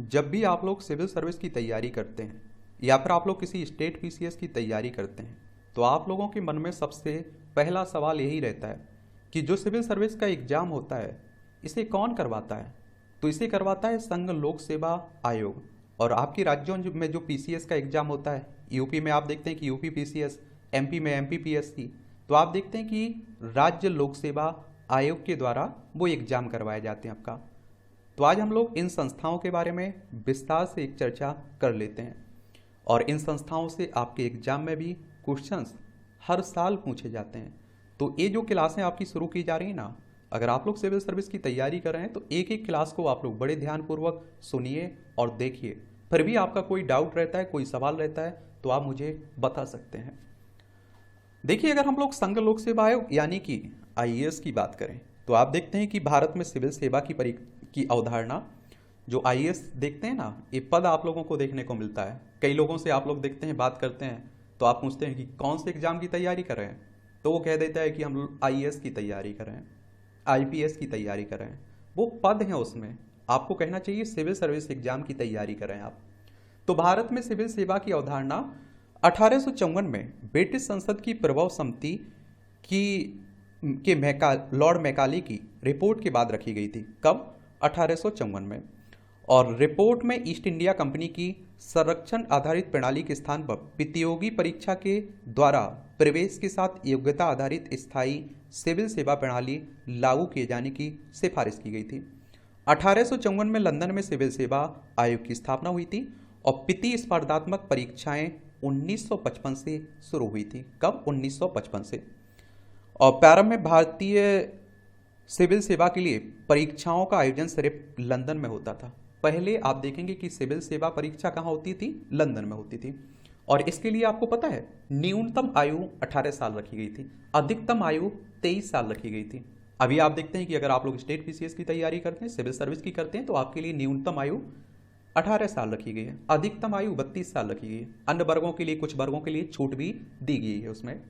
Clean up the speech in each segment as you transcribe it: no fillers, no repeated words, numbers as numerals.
जब भी आप लोग सिविल सर्विस की तैयारी करते हैं या फिर आप लोग किसी स्टेट पीसीएस की तैयारी करते हैं तो आप लोगों के मन में सबसे पहला सवाल यही रहता है कि जो सिविल सर्विस का एग्ज़ाम होता है इसे कौन करवाता है। तो इसे करवाता है संघ लोक सेवा आयोग। और आपके राज्यों में जो पीसीएस का एग्ज़ाम होता है, यूपी में आप देखते हैं कि यूपी पीसीएस, एमपी में एमपी पीएससी, तो आप देखते हैं कि राज्य लोक सेवा आयोग के द्वारा वो एग्ज़ाम करवाए जाते हैं आपका। तो आज हम लोग इन संस्थाओं के बारे में विस्तार से एक चर्चा कर लेते हैं और इन संस्थाओं से आपके एग्जाम में भी क्वेश्चंस हर साल पूछे जाते हैं। तो ये जो क्लासें आपकी शुरू की जा रही हैं ना, अगर आप लोग सिविल सर्विस की तैयारी कर रहे हैं तो एक एक क्लास को आप लोग बड़े ध्यानपूर्वक सुनिए और देखिए। फिर भी आपका कोई डाउट रहता है, कोई सवाल रहता है तो आप मुझे बता सकते हैं। देखिए, अगर हम लोग संघ लोक सेवा आयोग यानी कि आईएएस की बात करें तो आप देखते हैं कि भारत में सिविल सेवा की अवधारणा, जो आईएएस देखते हैं ना, ये पद आप लोगों को देखने को मिलता है। कई लोगों से आप लोग देखते हैं, बात करते हैं तो आप पूछते हैं कि कौन से एग्जाम की तैयारी कर रहे हैं, तो वो कह देता है कि हम आईएएस की तैयारी कर रहे हैं, आईपीएस की तैयारी कर रहे हैं। वो पद हैं, उसमें आपको कहना चाहिए सिविल सर्विस एग्जाम की तैयारी कर रहे हैं आप। तो भारत में सिविल सेवा की अवधारणा 1854 में ब्रिटिश संसद की प्रभव समिति की लॉर्ड मैकाले की रिपोर्ट के बाद रखी गई थी। कब? 1854 में। और रिपोर्ट में ईस्ट इंडिया कंपनी की संरक्षण आधारित प्रणाली के स्थान पर प्रतियोगी परीक्षा के द्वारा प्रवेश के साथ योग्यता आधारित स्थायी सिविल सेवा प्रणाली लागू किए जाने की सिफारिश की गई थी। 1854 में लंदन में सिविल सेवा आयोग की स्थापना हुई थी और प्रतिस्पर्धात्मक परीक्षाएं 1955 से शुरू हुई थी। कब? 1955 से। और प्रारंभ में भारतीय सिविल सेवा के लिए परीक्षाओं का आयोजन सिर्फ लंदन में होता था। पहले आप देखेंगे कि सिविल सेवा परीक्षा कहाँ होती थी? लंदन में होती थी। और इसके लिए आपको पता है न्यूनतम आयु 18 साल रखी गई थी, अधिकतम आयु 23 साल रखी गई थी। अभी आप देखते हैं कि अगर आप लोग स्टेट पीसीएस की तैयारी करते हैं, सिविल सर्विस की करते हैं, तो आपके लिए न्यूनतम आयु 18 साल रखी गई है, अधिकतम आयु 32 साल रखी गई है। अन्य वर्गों के लिए, कुछ वर्गों के लिए छूट भी दी गई है उसमें।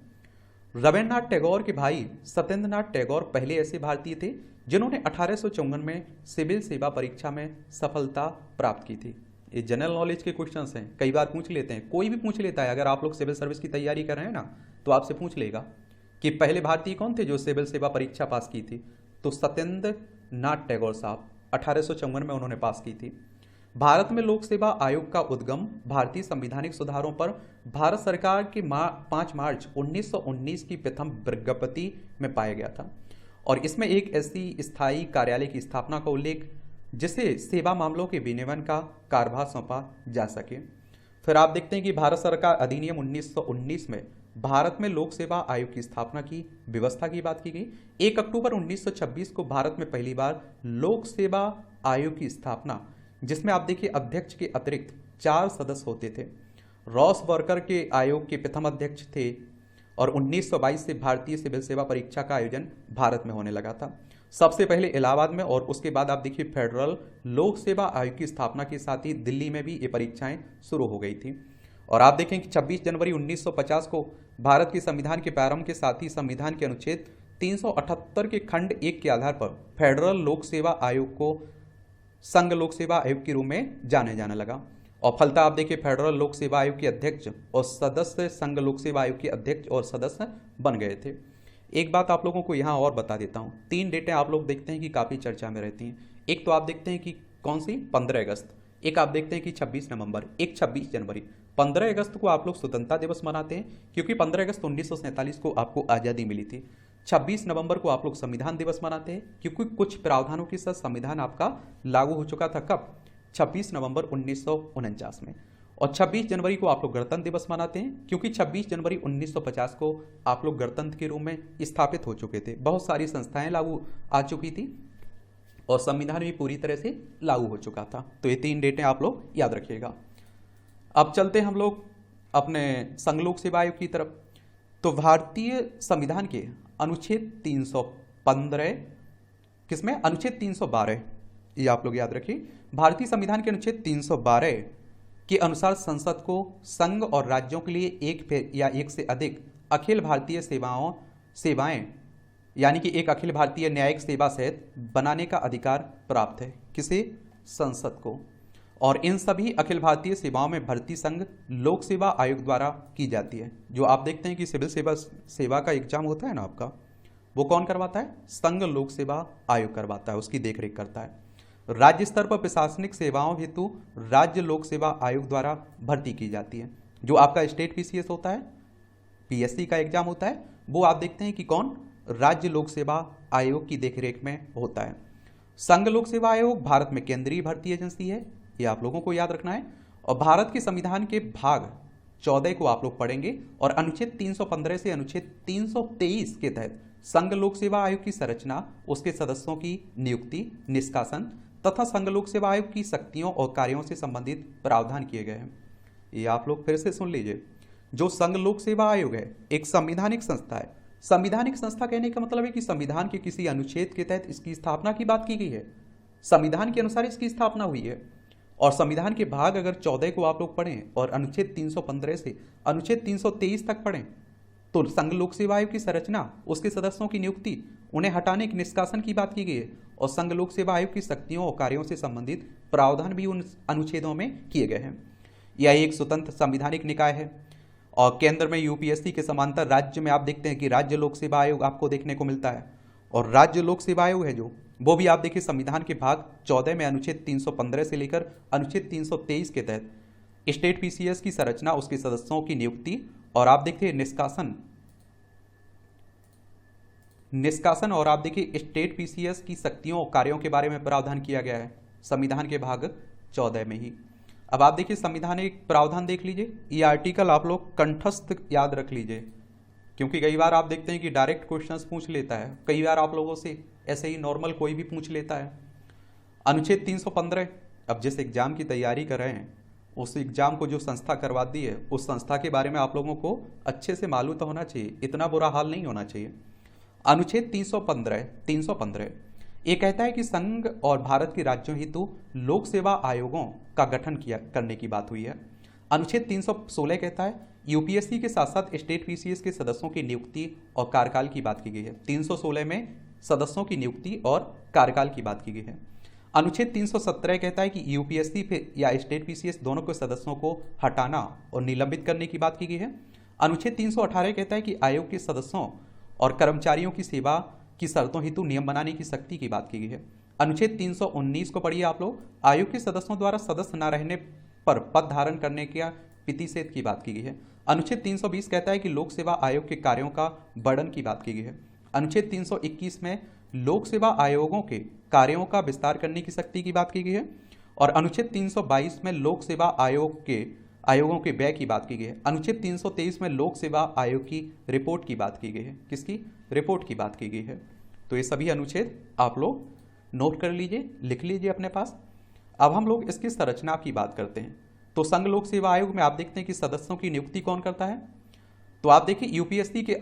रविन्द्रनाथ टैगोर के भाई सत्येंद्रनाथ टैगोर पहले ऐसे भारतीय थे जिन्होंने 1854 में सिविल सेवा परीक्षा में सफलता प्राप्त की थी। ये जनरल नॉलेज के क्वेश्चंस हैं, कई बार पूछ लेते हैं, कोई भी पूछ लेता है। अगर आप लोग सिविल सर्विस की तैयारी कर रहे हैं ना, तो आपसे पूछ लेगा कि पहले भारतीय कौन थे जो सिविल सेवा परीक्षा पास की थी। तो सत्येंद्र नाथ टैगोर साहब 1854 में उन्होंने पास की थी। भारत में लोक सेवा आयोग का उद्गम भारतीय संवैधानिक सुधारों पर भारत सरकार के 5 मार्च 1919 की प्रथम विज्ञप्ति में पाया गया था। और इसमें एक ऐसी स्थायी कार्यालय की स्थापना का उल्लेख जिसे सेवा मामलों के विनियमन का कार्यभार सौंपा जा सके। फिर आप देखते हैं कि भारत सरकार अधिनियम 1919 में भारत में लोक सेवा आयोग की स्थापना की व्यवस्था की बात की गई। 1 अक्टूबर 1926 को भारत में पहली बार लोक सेवा आयोग की स्थापना, जिसमें आप देखिए अध्यक्ष के अतिरिक्त 4 सदस्य होते थे। रॉस वर्कर के आयोग के प्रथम अध्यक्ष थे। और 1922 से भारतीय सिविल सेवा परीक्षा का आयोजन भारत में होने लगा था, सबसे पहले इलाहाबाद में, और उसके बाद आप देखिए फेडरल लोक सेवा आयोग की स्थापना के साथ ही दिल्ली में भी ये परीक्षाएं शुरू हो गई थी। और आप देखें कि 26 जनवरी 1950 को भारत के संविधान के प्रारंभ के साथ ही संविधान के अनुच्छेद 378 के खंड 1 के आधार पर फेडरल लोक सेवा आयोग को संघ लोक सेवा आयोग के रूप में जाने जाने लगा। और फलता आप देखिए फेडरल लोक सेवा आयोग के अध्यक्ष और सदस्य संघ लोक सेवा आयोग के अध्यक्ष और सदस्य बन गए थे। एक बात आप लोगों को यहाँ और बता देता हूँ, 3 डेटें आप लोग देखते हैं कि काफ़ी चर्चा में रहती हैं। एक तो आप देखते हैं कि कौन सी? 15 अगस्त। एक आप देखते हैं कि 26 नवंबर, एक 26 जनवरी। 15 अगस्त को आप लोग स्वतंत्रता दिवस मनाते हैं क्योंकि 15 अगस्त 1947 को आपको आज़ादी मिली थी। 26 नवंबर को आप लोग संविधान दिवस मनाते हैं क्योंकि कुछ प्रावधानों के साथ संविधान आपका लागू हो चुका था। कब? 26 नवंबर 1949 में। और 26 जनवरी को आप लोग गणतंत्र दिवस मनाते हैं क्योंकि 26 जनवरी 1950 को आप लोग गणतंत्र के रूप में स्थापित हो चुके थे। बहुत सारी संस्थाएं लागू आ चुकी थी और संविधान भी पूरी तरह से लागू हो चुका था। तो ये 3 डेटें आप लोग याद रखिएगा। अब चलते हैं हम लोग अपने संघ लोक सेवा आयोग की तरफ। तो भारतीय संविधान के अनुच्छेद 315, किसमें? अनुच्छेद 312, ये आप लोग याद रखिए। भारतीय संविधान के अनुच्छेद 312 के अनुसार संसद को संघ और राज्यों के लिए एक या एक से अधिक अखिल भारतीय सेवाएं यानी कि एक अखिल भारतीय न्यायिक सेवा सहित बनाने का अधिकार प्राप्त है। किसे? संसद को। और इन सभी अखिल भारतीय सेवाओं में भर्ती संघ लोक सेवा आयोग द्वारा की जाती है। जो आप देखते हैं कि सिविल सेवा का एग्जाम होता है ना आपका, वो कौन करवाता है? संघ लोक सेवा आयोग करवाता है, उसकी देखरेख करता है। राज्य स्तर पर प्रशासनिक सेवाओं हेतु राज्य लोक सेवा आयोग द्वारा भर्ती की जाती है। जो आपका स्टेट पीसीएस होता है, पीएससी का एग्जाम होता है, वो आप देखते हैं कि कौन? राज्य लोक सेवा आयोग की देखरेख में होता है। संघ लोक सेवा आयोग भारत में केंद्रीय भर्ती एजेंसी है, ये आप लोगों को याद रखना है। और भारत के संविधान के भाग 14 को आप लोग पढ़ेंगे और अनुच्छेद 315 से अनुच्छेद 323 के तहत संघ लोक सेवा आयोग की संरचना, उसके सदस्यों की नियुक्ति, निष्कासन तथा संघ लोक सेवा आयोग की शक्तियों और कार्यों से संबंधित प्रावधान किए गए हैं। ये आप लोग फिर से सुन लीजिए। जो संघ लोक सेवा आयोग है एक संवैधानिक संस्था है। संवैधानिक संस्था कहने का मतलब है कि संविधान के किसी अनुच्छेद के तहत इसकी स्थापना की बात की गई है, संविधान के अनुसार इसकी स्थापना हुई है। और संविधान के भाग अगर 14 को आप लोग पढ़ें और अनुच्छेद 315 से अनुच्छेद 323 तक पढ़ें तो संघ लोक सेवा आयोग की संरचना, उसके सदस्यों की नियुक्ति, उन्हें हटाने के निष्कासन की बात की गई है और संघ लोक सेवा आयोग की शक्तियों और कार्यों से संबंधित प्रावधान भी उन अनुच्छेदों में किए गए हैं। यह एक स्वतंत्र संवैधानिक निकाय है और केंद्र में यूपीएससी के समांतर राज्य में आप देखते हैं कि राज्य लोक सेवा आयोग आपको देखने को मिलता है। और राज्य लोक सेवा आयोग है जो, वो भी आप देखिए संविधान के भाग 14 में अनुच्छेद 315 से लेकर अनुच्छेद 323 के तहत स्टेट पीसीएस की संरचना, उसके सदस्यों की नियुक्ति और आप देखिए निष्कासन और आप देखिए स्टेट पीसीएस की शक्तियों और कार्यों के बारे में प्रावधान किया गया है संविधान के भाग 14 में ही। अब आप देखिए संविधानिक प्रावधान देख लीजिए, ये आर्टिकल आप लोग कंठस्थ याद रख लीजिए क्योंकि कई बार आप देखते हैं कि डायरेक्ट क्वेश्चंस पूछ लेता है, कई बार आप लोगों से ऐसे ही नॉर्मल कोई भी पूछ लेता है। अनुच्छेद 315, अब जिस एग्जाम की तैयारी कर रहे हैं उस एग्जाम को जो संस्था करवाती है उस संस्था के बारे में आप लोगों को अच्छे से मालूम तो होना चाहिए, इतना बुरा हाल नहीं होना चाहिए। अनुच्छेद 315 ये कहता है कि संघ और भारत के राज्यों हेतु लोक सेवा आयोगों का गठन करने की बात हुई है। अनुच्छेद 316 कहता है यूपीएससी के साथ साथ स्टेट पीसीएस के सदस्यों की नियुक्ति और कार्यकाल की बात की गई है। 316 में सदस्यों की नियुक्ति और कार्यकाल की बात की गई है। अनुच्छेद 317 कहता है कि यूपीएससी पे या स्टेट पीसीएस दोनों के सदस्यों को हटाना और निलंबित करने की बात की गई है। अनुच्छेद 318 कहता है कि आयोग के सदस्यों और कर्मचारियों की सेवा की शर्तों हेतु नियम बनाने की शक्ति की बात की गई है। अनुच्छेद 319 को पढ़िए आप लोग, आयोग के सदस्यों द्वारा सदस्य न रहने पर पद धारण करने के प्रतिषेध की बात की गई है। अनुच्छेद 320 कहता है कि लोक सेवा आयोग के कार्यों का वर्णन की बात की गई है। अनुच्छेद 321 में लोक सेवा आयोगों के कार्यों का विस्तार करने की शक्ति की बात की गई है। और अनुच्छेद 322 में लोक सेवा आयोगों के व्यय की बात की गई है। अनुच्छेद 323 में लोक सेवा आयोग की रिपोर्ट की बात की गई है। किसकी? रिपोर्ट की बात की गई है। तो ये सभी अनुच्छेद आप लोग नोट कर लीजिए, लिख लीजिए अपने पास। अब हम लोग इसकी संरचना की बात करते हैं। तो संघ लोक सेवा आयोग में आप देखते हैं कि सदस्यों की नियुक्ति कौन करता है? तो आप देखिए यूपीएससी के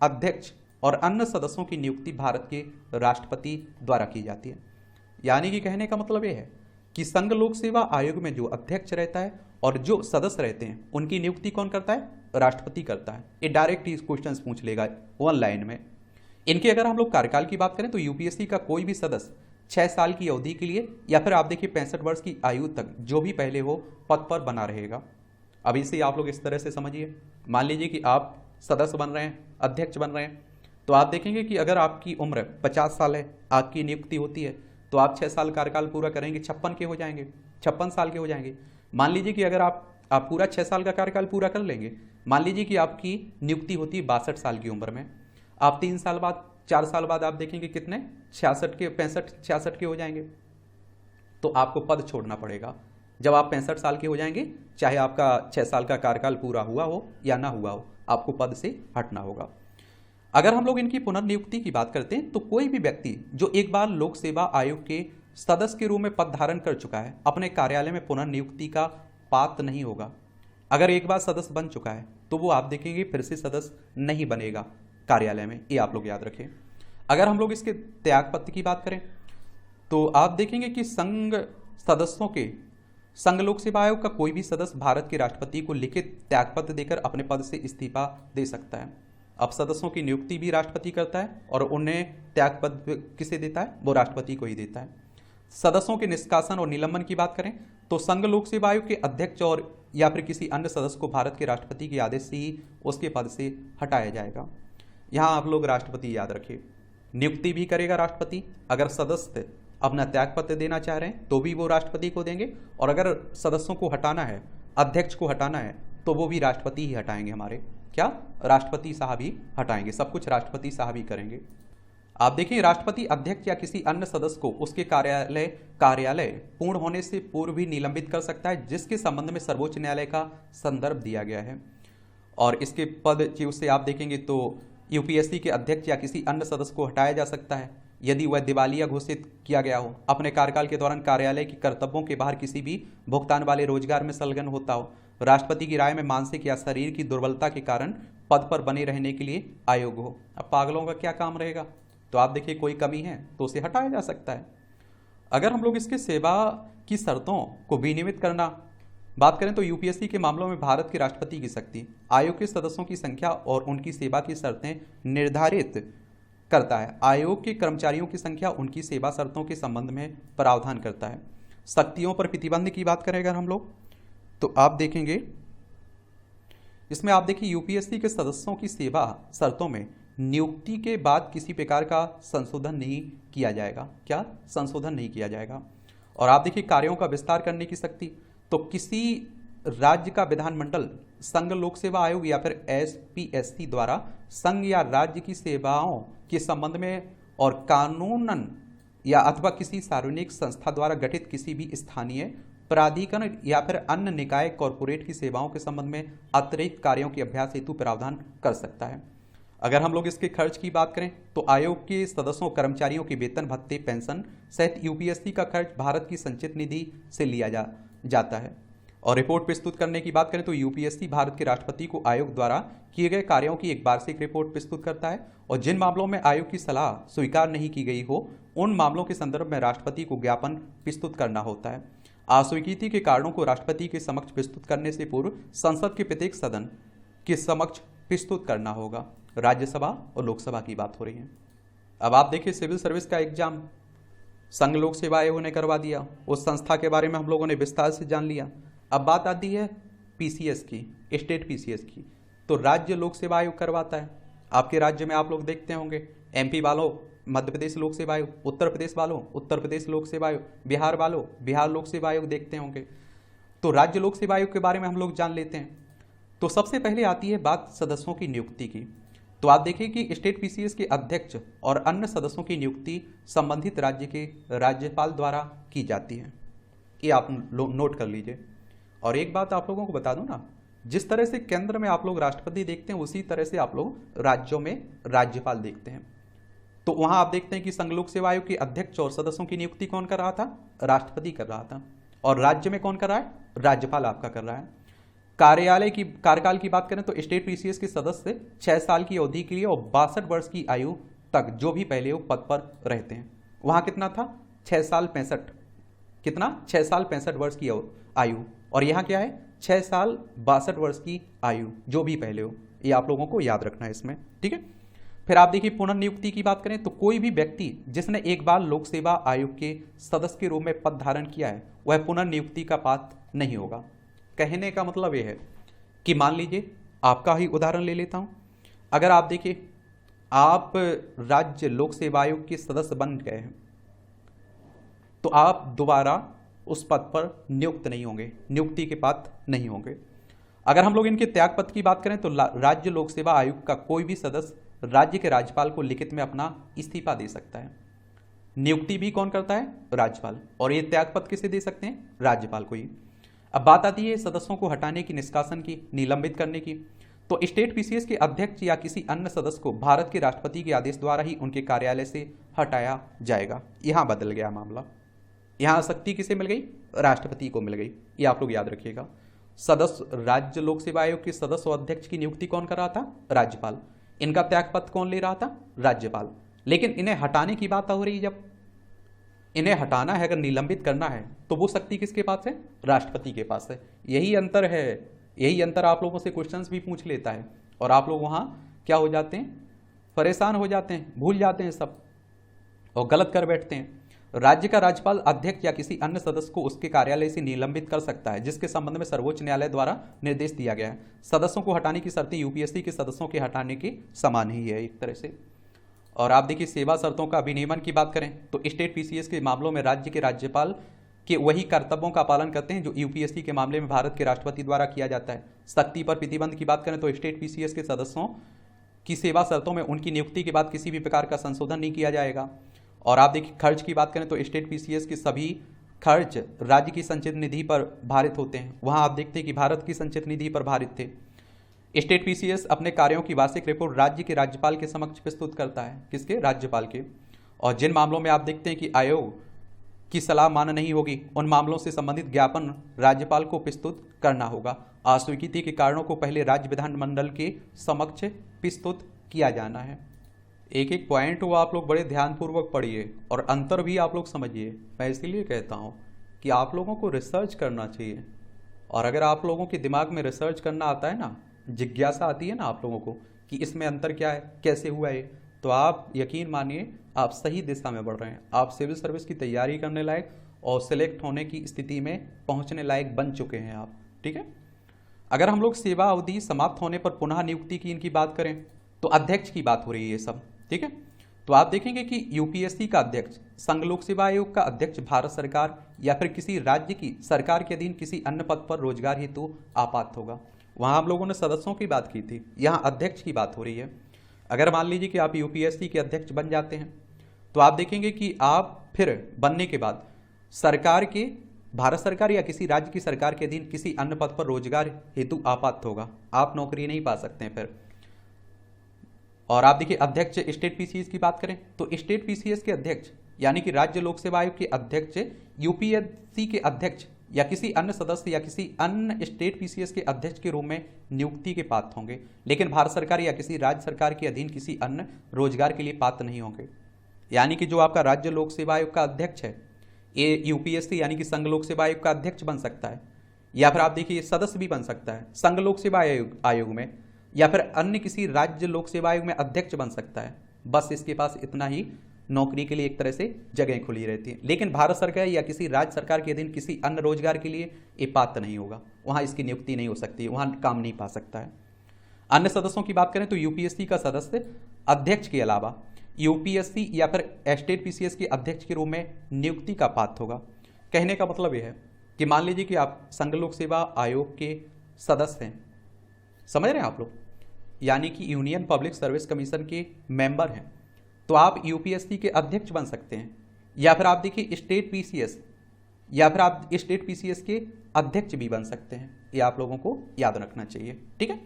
अध्यक्ष और अन्य सदस्यों की नियुक्ति भारत के राष्ट्रपति द्वारा की जाती है। यानी कि कहने का मतलब यह है कि संघ लोक सेवा आयोग में जो अध्यक्ष रहता है और जो सदस्य रहते हैं उनकी नियुक्ति कौन करता है? राष्ट्रपति करता है। ये डायरेक्ट ही क्वेश्चन पूछ लेगा वन लाइन में। इनके अगर हम लोग कार्यकाल की बात करें तो यूपीएससी का कोई भी सदस्य 6 साल की अवधि के लिए या फिर आप देखिए 65 वर्ष की आयु तक जो भी पहले हो पद पर बना रहेगा। अब इसे आप लोग इस तरह से समझिए, मान लीजिए कि आप सदस्य बन रहे हैं, अध्यक्ष बन रहे हैं, तो आप देखेंगे कि अगर आपकी उम्र 50 साल है, आपकी नियुक्ति होती है तो आप 6 साल कार्यकाल पूरा करेंगे, 56 के हो जाएंगे, 56 साल के हो जाएंगे। मान लीजिए कि अगर आप पूरा 6 साल का कार्यकाल पूरा कर लेंगे, मान लीजिए कि आपकी नियुक्ति होती है 62 साल की उम्र में, आप 3 साल बाद 4 साल बाद आप देखेंगे कितने 66 के हो जाएंगे, तो आपको पद छोड़ना पड़ेगा। जब आप 65 साल के हो जाएंगे, चाहे आपका 6 साल का कार्यकाल पूरा हुआ हो या ना हुआ हो, आपको पद से हटना होगा। अगर हम लोग इनकी पुनर्नियुक्ति की बात करते हैं तो कोई भी व्यक्ति जो एक बार लोक सेवा आयोग के सदस्य के रूप में पद धारण कर चुका है अपने कार्यालय में पुनर्नियुक्ति का पात्र नहीं होगा। अगर एक बार सदस्य बन चुका है तो वो आप देखेंगे फिर से सदस्य नहीं बनेगा कार्यालय में, ये आप लोग याद रखें। अगर हम लोग इसके त्यागपत्र की बात करें तो आप देखेंगे कि संघ लोक सेवा आयोग का कोई भी सदस्य भारत के राष्ट्रपति को लिखित त्यागपत्र देकर अपने पद से इस्तीफा दे सकता है। अब सदस्यों की नियुक्ति भी राष्ट्रपति करता है और उन्हें त्यागपत्र किसे देता है? वो राष्ट्रपति को ही देता है। सदस्यों के निष्कासन और निलंबन की बात करें तो संघ लोक सेवा आयोग के अध्यक्ष और या फिर किसी अन्य सदस्य को भारत के राष्ट्रपति के आदेश से ही उसके पद से हटाया जाएगा। यहाँ आप लोग राष्ट्रपति याद रखिए, नियुक्ति भी करेगा राष्ट्रपति। अगर सदस्य अपना त्यागपत्र देना चाह रहे हैं तो भी वो राष्ट्रपति को देंगे, और अगर सदस्यों को हटाना है, अध्यक्ष को हटाना है, तो वो भी राष्ट्रपति ही हटाएंगे। हमारे क्या राष्ट्रपति साहब ही हटाएंगे, सब कुछ राष्ट्रपति साहब ही करेंगे। आप देखिए, राष्ट्रपति अध्यक्ष या किसी अन्य सदस्य को उसके कार्यालय पूर्ण होने से पूर्व भी निलंबित कर सकता है, जिसके संबंध में सर्वोच्च न्यायालय का संदर्भ दिया गया है। और इसके पद से आप देखेंगे तो यूपीएससी के अध्यक्ष या किसी अन्य सदस्य को हटाया जा सकता है यदि वह दिवालिया घोषित किया गया हो, अपने कार्यकाल के दौरान कार्यालय के कर्तव्यों के बाहर किसी भी भुगतान वाले रोजगार में संलग्न होता हो, राष्ट्रपति की राय में मानसिक या शरीर की दुर्बलता के कारण पद पर बने रहने के लिए अयोग्य हो। अब पागलों का क्या काम रहेगा, तो आप देखिए कोई कमी है तो उसे हटाया जा सकता है। अगर हम लोग इसके सेवा की शर्तों को विनियमित करना बात करें तो यूपीएससी के मामलों में भारत के राष्ट्रपति की शक्ति आयोग के सदस्यों की संख्या और उनकी सेवा की शर्तें निर्धारित करता है। आयोग के कर्मचारियों की संख्या उनकी सेवा शर्तों के संबंध में प्रावधान करता है। शक्तियों पर प्रतिबंध की बात करें अगर हम लोग तो आप देखेंगे इसमें आप देखिए यूपीएससी के सदस्यों की सेवा शर्तों में नियुक्ति के बाद किसी प्रकार का संशोधन नहीं किया जाएगा। क्या संशोधन नहीं किया जाएगा। और आप देखिए कार्यों का विस्तार करने की शक्ति, तो किसी राज्य का विधानमंडल संघ लोक सेवा आयोग या फिर एसपीएससी द्वारा संघ या राज्य की सेवाओं के संबंध में और कानूनन या अथवा किसी सार्वजनिक संस्था द्वारा गठित किसी भी स्थानीय प्राधिकरण या फिर अन्य निकाय कॉरपोरेट की सेवाओं के संबंध में अतिरिक्त कार्यों के अभ्यास हेतु प्रावधान कर सकता है। अगर हम लोग इसके खर्च की बात करें तो आयोग के सदस्यों कर्मचारियों के वेतन भत्ते पेंशन सहित यूपीएससी का खर्च भारत की संचित निधि से लिया जाता है। और रिपोर्ट प्रस्तुत करने की बात करें तो यूपीएससी भारत के राष्ट्रपति को आयोग द्वारा किए गए कार्यों की एक वार्षिक रिपोर्ट प्रस्तुत करता है, और जिन मामलों में आयोग की सलाह स्वीकार नहीं की गई हो उन मामलों के संदर्भ में राष्ट्रपति को ज्ञापन प्रस्तुत करना होता है। अस्वीकृति के कारणों को राष्ट्रपति के समक्ष प्रस्तुत करने से पूर्व संसद के प्रत्येक सदन के समक्ष प्रस्तुत करना होगा। राज्यसभा और लोकसभा की बात हो रही है। अब आप देखिए सिविल सर्विस का एग्जाम संघ लोक सेवा आयोग ने करवा दिया, उस संस्था के बारे में हम लोगों ने विस्तार से जान लिया। अब बात आती है पीसीएस की, स्टेट पीसीएस की, तो राज्य लोक सेवा आयोग करवाता है। आपके राज्य में आप लोग देखते होंगे एमपी वालों मध्य प्रदेश लोक सेवा आयोग, उत्तर प्रदेश वालों उत्तर प्रदेश लोक सेवा आयोग, बिहार वालों बिहार लोक सेवा आयोग देखते होंगे। तो राज्य लोक सेवा आयोग के बारे में हम लोग जान लेते हैं। तो सबसे पहले आती है बात सदस्यों की नियुक्ति की। तो आप देखिए कि स्टेट पीसीएस के अध्यक्ष और अन्य सदस्यों की नियुक्ति संबंधित राज्य के राज्यपाल द्वारा की जाती है। ये आप नोट कर लीजिए। और एक बात आप लोगों को बता दूं ना, जिस तरह से केंद्र में आप लोग राष्ट्रपति देखते हैं उसी तरह से आप लोग राज्यों में राज्यपाल देखते हैं। तो वहां आप देखते हैं कि संघ लोक सेवा आयोग के अध्यक्ष और सदस्यों की नियुक्ति कौन कर रहा था, राष्ट्रपति कर रहा था, और राज्य में कौन कर रहा है, राज्यपाल आपका कर रहा है। कार्यकाल की बात करें तो स्टेट पीसीएस के सदस्य 6 साल की अवधि के लिए और 62 वर्ष की आयु तक जो भी पहले वो पद पर रहते हैं। वहां कितना था, 6 साल 65 वर्ष की आयु, और यहाँ क्या है 6 साल 62 वर्ष की आयु जो भी पहले हो। ये आप लोगों को याद रखना है इसमें, ठीक है। फिर आप देखिए पुनर्नियुक्ति की बात करें तो कोई भी व्यक्ति जिसने एक बार लोक सेवा आयोग के सदस्य के रूप में पद धारण किया है वह पुनर्नियुक्ति का पात्र नहीं होगा। कहने का मतलब यह है कि मान लीजिए आपका ही उदाहरण ले लेता हूं, अगर आप देखिए आप राज्य लोक सेवा आयोग के सदस्य बन गए हैं तो आप दोबारा उस पद पर नियुक्त नहीं होंगे, नियुक्ति के पात्र नहीं होंगे। अगर हम लोग इनके त्याग पत्र की बात करें तो राज्य लोक सेवा आयोग का कोई भी सदस्य राज्य के राज्यपाल को लिखित में अपना इस्तीफा दे सकता है। नियुक्ति भी कौन करता है, राज्यपाल, और ये त्याग पत्र किसे दे सकते हैं, राज्यपाल को ही। अब बात आती है सदस्यों को हटाने की, निष्कासन की, निलंबित करने की। तो स्टेट पीसीएस के अध्यक्ष या किसी अन्य सदस्य को भारत के राष्ट्रपति के आदेश द्वारा ही उनके कार्यालय से हटाया जाएगा। यहां बदल गया मामला, यहां शक्ति किसे मिल गई, राष्ट्रपति को मिल गई। ये आप लोग याद रखिएगा। सदस्य राज्य लोक सेवा आयोग के सदस्य और अध्यक्ष की नियुक्ति कौन कर रहा था, राज्यपाल। इनका त्यागपत्र कौन ले रहा था, राज्यपाल। लेकिन इन्हें हटाने की बात हो रही, जब इन्हें हटाना है, अगर निलंबित करना है तो वो शक्ति किसके पास है, राष्ट्रपति के पास है। यही अंतर है, यही अंतर आप लोगों से क्वेश्चंस भी पूछ लेता है और आप लोग वहां क्या हो जाते हैं, परेशान हो जाते हैं, भूल जाते हैं सब और गलत कर बैठते हैं। राज्य का राज्यपाल अध्यक्ष या किसी अन्य सदस्य को उसके कार्यालय से निलंबित कर सकता है, जिसके संबंध में सर्वोच्च न्यायालय द्वारा निर्देश दिया गया है। सदस्यों को हटाने की शर्तें यूपीएससी के सदस्यों के हटाने के समान ही है एक तरह से। और आप देखिए सेवा शर्तों का विनियमन की बात करें तो स्टेट पीसीएस के मामलों में राज्य के राज्यपाल के वही कर्तव्यों का पालन करते हैं जो यूपीएससी के मामले में भारत के राष्ट्रपति द्वारा किया जाता है। शक्ति पर प्रतिबंध की बात करें तो स्टेट पीसीएस के सदस्यों की सेवा शर्तों में उनकी नियुक्ति के बाद किसी भी प्रकार का संशोधन नहीं किया जाएगा। और आप देखिए खर्च की बात करें तो स्टेट पीसीएस के सभी खर्च राज्य की संचित निधि पर भारित होते हैं। वहां आप देखते हैं कि भारत की संचित निधि पर भारित थे। स्टेट पीसीएस अपने कार्यों की वार्षिक रिपोर्ट राज्य के राज्यपाल के समक्ष प्रस्तुत करता है। किसके? राज्यपाल के। और जिन मामलों में आप देखते हैं कि आयोग की सलाह मान्य नहीं होगी, उन मामलों से संबंधित ज्ञापन राज्यपाल को प्रस्तुत करना होगा। अस्वीकृति के कारणों को पहले राज्य विधानमंडल के समक्ष प्रस्तुत किया जाना है। एक एक पॉइंट वो आप लोग बड़े ध्यानपूर्वक पढ़िए और अंतर भी आप लोग समझिए। मैं इसीलिए कहता हूँ कि आप लोगों को रिसर्च करना चाहिए। और अगर आप लोगों के दिमाग में रिसर्च करना आता है ना, जिज्ञासा आती है ना आप लोगों को कि इसमें अंतर क्या है, कैसे हुआ है, तो आप यकीन मानिए आप सही दिशा में बढ़ रहे हैं। आप सिविल सर्विस की तैयारी करने लायक और सिलेक्ट होने की स्थिति में पहुंचने लायक बन चुके हैं आप। ठीक है। अगर हम लोग सेवा अवधि समाप्त होने पर पुनः नियुक्ति की इनकी बात करें तो अध्यक्ष की बात हो रही है ये सब। ठीक है। तो आप देखेंगे कि यूपीएससी का अध्यक्ष, संघ लोक सेवा आयोग का अध्यक्ष भारत सरकार या फिर किसी राज्य की सरकार के अधीन किसी अन्य पद पर रोजगार हेतु आपात्र होगा। वहां हम लोगों ने सदस्यों की बात की थी, यहाँ अध्यक्ष की बात हो रही है। अगर मान लीजिए कि आप यूपीएससी के अध्यक्ष बन जाते हैं तो आप देखेंगे कि आप फिर बनने के बाद सरकार के, भारत सरकार या किसी राज्य की सरकार के अधीन किसी अन्य पद पर रोजगार हेतु आपात्र होगा। आप नौकरी नहीं पा सकते हैं फिर। और आप देखिए अध्यक्ष स्टेट पीसीएस की बात करें तो स्टेट पीसीएस के अध्यक्ष यानी कि राज्य लोक सेवा आयोग के अध्यक्ष यूपीएससी के अध्यक्ष या किसी अन्य सदस्य या किसी अन्य स्टेट पीसीएस के अध्यक्ष के रूप में नियुक्ति के पात्र होंगे, लेकिन भारत सरकार या किसी राज्य सरकार के अधीन किसी अन्य रोजगार के लिए पात्र नहीं होंगे। यानी कि जो आपका राज्य लोक सेवा आयोग का अध्यक्ष है, ये यूपीएससी यानी कि संघ लोक सेवा आयोग का अध्यक्ष बन सकता है, या फिर आप देखिए सदस्य भी बन सकता है संघ लोक सेवा आयोग में, या फिर अन्य किसी राज्य लोक सेवा आयोग में अध्यक्ष बन सकता है। बस इसके पास इतना ही नौकरी के लिए एक तरह से जगह खुली रहती है। लेकिन भारत सरकार या किसी राज्य सरकार के अधीन किसी अन्य रोजगार के लिए ये पात्र नहीं होगा, वहां इसकी नियुक्ति नहीं हो सकती, वहां काम नहीं पा सकता है। अन्य सदस्यों की बात करें तो यूपीएससी का सदस्य अध्यक्ष के अलावा यूपीएससी या फिर स्टेट पीसीएस के अध्यक्ष के रूप में नियुक्ति का पात्र होगा। कहने का मतलब यह है कि मान लीजिए कि आप संघ लोक सेवा आयोग के सदस्य हैं, समझ रहे हैं आप लोग, यानी कि यूनियन पब्लिक सर्विस कमीशन के मेंबर हैं, तो आप यूपीएससी के अध्यक्ष बन सकते हैं, या फिर आप देखिए स्टेट पीसीएस या फिर आप स्टेट पीसीएस के अध्यक्ष भी बन सकते हैं। ये आप लोगों को याद रखना चाहिए। ठीक है।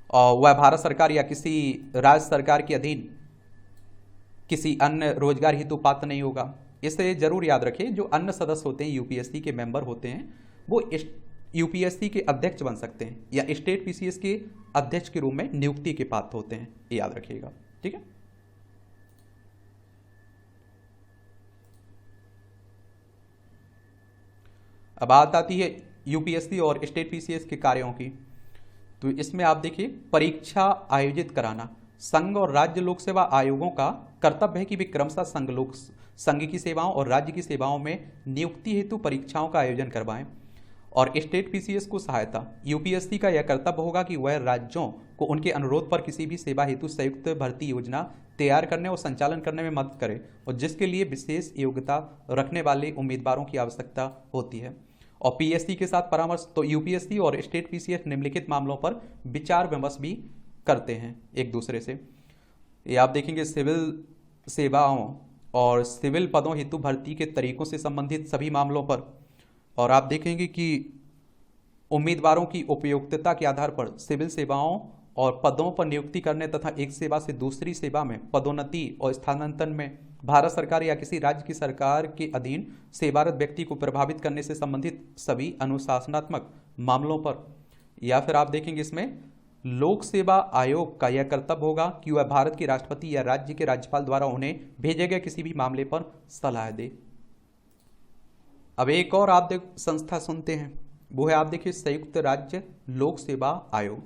और वह भारत सरकार या किसी राज्य सरकार के अधीन किसी अन्य रोजगार हेतु पात्र नहीं होगा। इसे जरूर याद रखें, जो अन्य सदस्य होते हैं यूपीएससी के मेंबर होते हैं वो यूपीएससी के अध्यक्ष बन सकते हैं या स्टेट पीसीएस के अध्यक्ष के रूप में नियुक्ति के पात्र होते हैं, ये याद रखिएगा। ठीक है। अब बात आती है यूपीएससी और स्टेट पीसीएस के कार्यों की। तो इसमें आप देखिए परीक्षा आयोजित कराना संघ और राज्य लोक सेवा आयोगों का कर्तव्य है कि वे क्रमशः संघ की सेवाओं और राज्य की सेवाओं में नियुक्ति हेतु परीक्षाओं का आयोजन करवाएं। और स्टेट पीसीएस को सहायता, यूपीएससी का यह कर्तव्य होगा कि वह राज्यों को उनके अनुरोध पर किसी भी सेवा हेतु संयुक्त भर्ती योजना तैयार करने और संचालन करने में मदद करे और जिसके लिए विशेष योग्यता रखने वाले उम्मीदवारों की आवश्यकता होती है। और पीएससी के साथ परामर्श, तो यूपीएससी और स्टेट पीसीएस निम्नलिखित मामलों पर विचार विमर्श भी करते हैं एक दूसरे से। ये आप देखेंगे सिविल सेवाओं और सिविल पदों हेतु भर्ती के तरीकों से संबंधित सभी मामलों पर। और आप देखेंगे कि उम्मीदवारों की उपयुक्तता के आधार पर सिविल सेवाओं और पदों पर नियुक्ति करने तथा एक सेवा से दूसरी सेवा में पदोन्नति और स्थानांतरण में भारत सरकार या किसी राज्य की सरकार के अधीन सेवारत व्यक्ति को प्रभावित करने से संबंधित सभी अनुशासनात्मक मामलों पर। या फिर आप देखेंगे इसमें लोक सेवा आयोग का यह कर्तव्य होगा कि वह भारत के राष्ट्रपति या राज्य के राज्यपाल द्वारा उन्हें भेजे गए किसी भी मामले पर सलाह दे। अब एक और आप संस्था सुनते हैं, वो है आप देखिए संयुक्त राज्य लोक सेवा आयोग।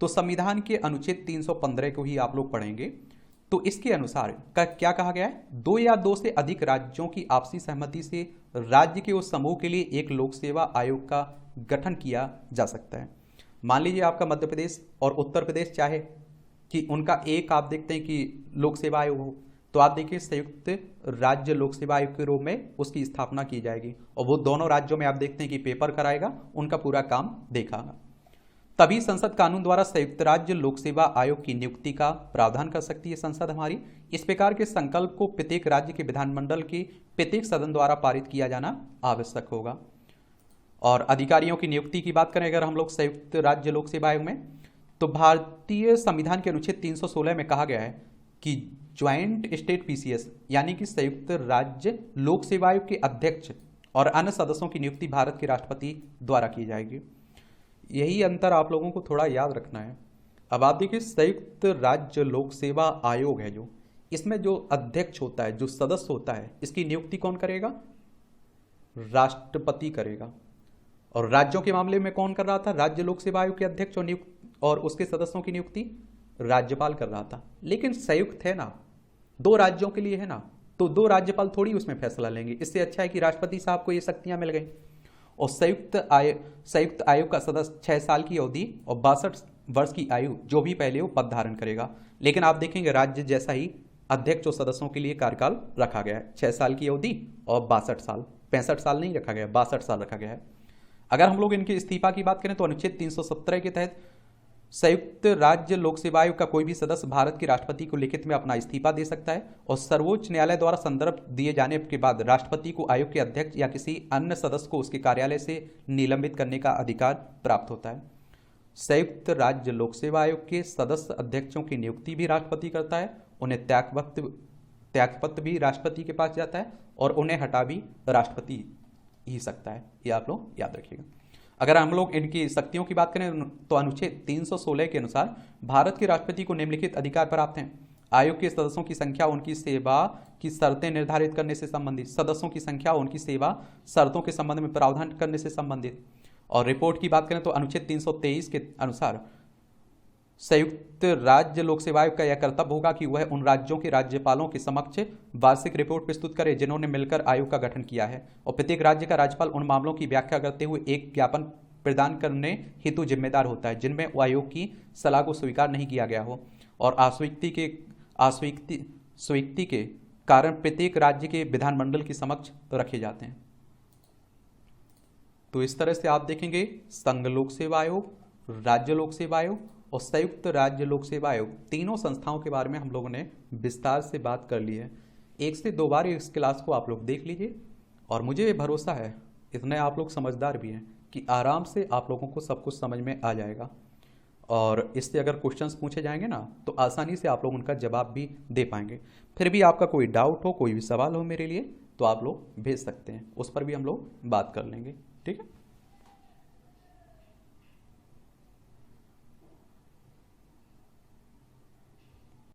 तो संविधान के अनुच्छेद 315 को ही आप लोग पढ़ेंगे। तो इसके अनुसार क्या कहा गया है, 2 या 2 से अधिक राज्यों की आपसी सहमति से राज्य के उस समूह के लिए एक लोक सेवा आयोग का गठन किया जा सकता है। मान लीजिए आपका मध्य प्रदेश और उत्तर प्रदेश चाहे कि उनका एक आप देखते हैं कि लोक सेवा आयोग हो, तो आप देखिए संयुक्त राज्य लोक सेवा आयोग के रूप में उसकी स्थापना की जाएगी और वो दोनों राज्यों में आप देखते हैं कि पेपर कराएगा, उनका पूरा काम देखागा। तभी संसद कानून द्वारा संयुक्त राज्य लोक सेवा आयोग की नियुक्ति का प्रावधान कर सकती है संसद हमारी। इस प्रकार के संकल्प को प्रत्येक राज्य के विधानमंडल के प्रत्येक सदन द्वारा पारित किया जाना आवश्यक होगा। और अधिकारियों की नियुक्ति की बात करें अगर हम लोग संयुक्त राज्य लोक सेवा आयोग में, तो भारतीय संविधान के अनुच्छेद 316 में कहा गया है कि ज्वाइंट स्टेट पीसीएस यानी कि संयुक्त राज्य लोक सेवा आयोग के अध्यक्ष और अन्य सदस्यों की नियुक्ति भारत के राष्ट्रपति द्वारा की जाएगी। यही अंतर आप लोगों को थोड़ा याद रखना है। अब आप देखिए संयुक्त राज्य लोक सेवा आयोग है जो, इसमें जो अध्यक्ष होता है, जो सदस्य होता है, इसकी नियुक्ति कौन करेगा, राष्ट्रपति करेगा। और राज्यों के मामले में कौन कर रहा था, राज्य लोक सेवा आयोग के अध्यक्ष और उसके सदस्यों की नियुक्ति राज्यपाल कर रहा था। लेकिन संयुक्त है ना, 2 राज्यों के लिए है ना, तो 2 राज्यपाल थोड़ी उसमें फैसला लेंगे। इससे अच्छा है कि राष्ट्रपति साहब को ये शक्तियां मिल गई। और संयुक्त आयोग का सदस्य 6 साल की अवधि और 62 वर्ष की आयु जो भी पहले वो पद धारण करेगा। लेकिन आप देखेंगे राज्य जैसा ही अध्यक्ष और सदस्यों के लिए कार्यकाल रखा गया है, 6 साल की अवधि और 62 साल, 65 साल नहीं रखा गया, 62 साल रखा गया है। अगर हम लोग इनके इस्तीफा की बात करें तो अनुच्छेद 317 के तहत संयुक्त राज्य लोक सेवा आयोग का कोई भी सदस्य भारत के राष्ट्रपति को लिखित में अपना इस्तीफा दे सकता है और सर्वोच्च न्यायालय द्वारा संदर्भ दिए जाने के बाद राष्ट्रपति को आयोग के अध्यक्ष या किसी अन्य सदस्य को उसके कार्यालय से निलंबित करने का अधिकार प्राप्त होता है। संयुक्त राज्य लोक सेवा आयोग के सदस्य अध्यक्षों की नियुक्ति भी राष्ट्रपति करता है, उन्हें त्यागपत्र भी राष्ट्रपति के पास जाता है और उन्हें हटा भी राष्ट्रपति ही सकता है। ये आप लोग याद रखिएगा। अगर हम लोग इनकी शक्तियों की बात करें तो अनुच्छेद 316 के अनुसार भारत के राष्ट्रपति को निम्नलिखित अधिकार प्राप्त हैं। आयोग के सदस्यों की संख्या, उनकी सेवा की शर्तें निर्धारित करने से संबंधित, सदस्यों की संख्या, उनकी सेवा शर्तों के संबंध में प्रावधान करने से संबंधित। और रिपोर्ट की बात करें तो अनुच्छेद 323 के अनुसार संयुक्त राज्य लोक सेवा आयोग का यह कर्तव्य होगा कि वह उन राज्यों के राज्यपालों के समक्ष वार्षिक रिपोर्ट प्रस्तुत करे जिन्होंने मिलकर आयोग का गठन किया है और प्रत्येक राज्य का राज्यपाल उन मामलों की व्याख्या करते हुए एक ज्ञापन प्रदान करने हेतु जिम्मेदार होता है जिनमें आयोग की सलाह को स्वीकार नहीं किया गया हो और अस्वीकृति के कारण प्रत्येक राज्य के विधानमंडल के समक्ष रखे जाते हैं। तो इस तरह से आप देखेंगे संघ लोक सेवा आयोग, राज्य लोक सेवा आयोग और संयुक्त राज्य लोक सेवा आयोग, तीनों संस्थाओं के बारे में हम लोगों ने विस्तार से बात कर ली है। 1 से 2 बार इस क्लास को आप लोग देख लीजिए और मुझे भरोसा है इतने आप लोग समझदार भी हैं कि आराम से आप लोगों को सब कुछ समझ में आ जाएगा और इससे अगर क्वेश्चंस पूछे जाएंगे ना तो आसानी से आप लोग उनका जवाब भी दे पाएंगे। फिर भी आपका कोई डाउट हो, कोई भी सवाल हो मेरे लिए तो आप लोग भेज सकते हैं, उस पर भी हम लोग बात कर लेंगे। ठीक है।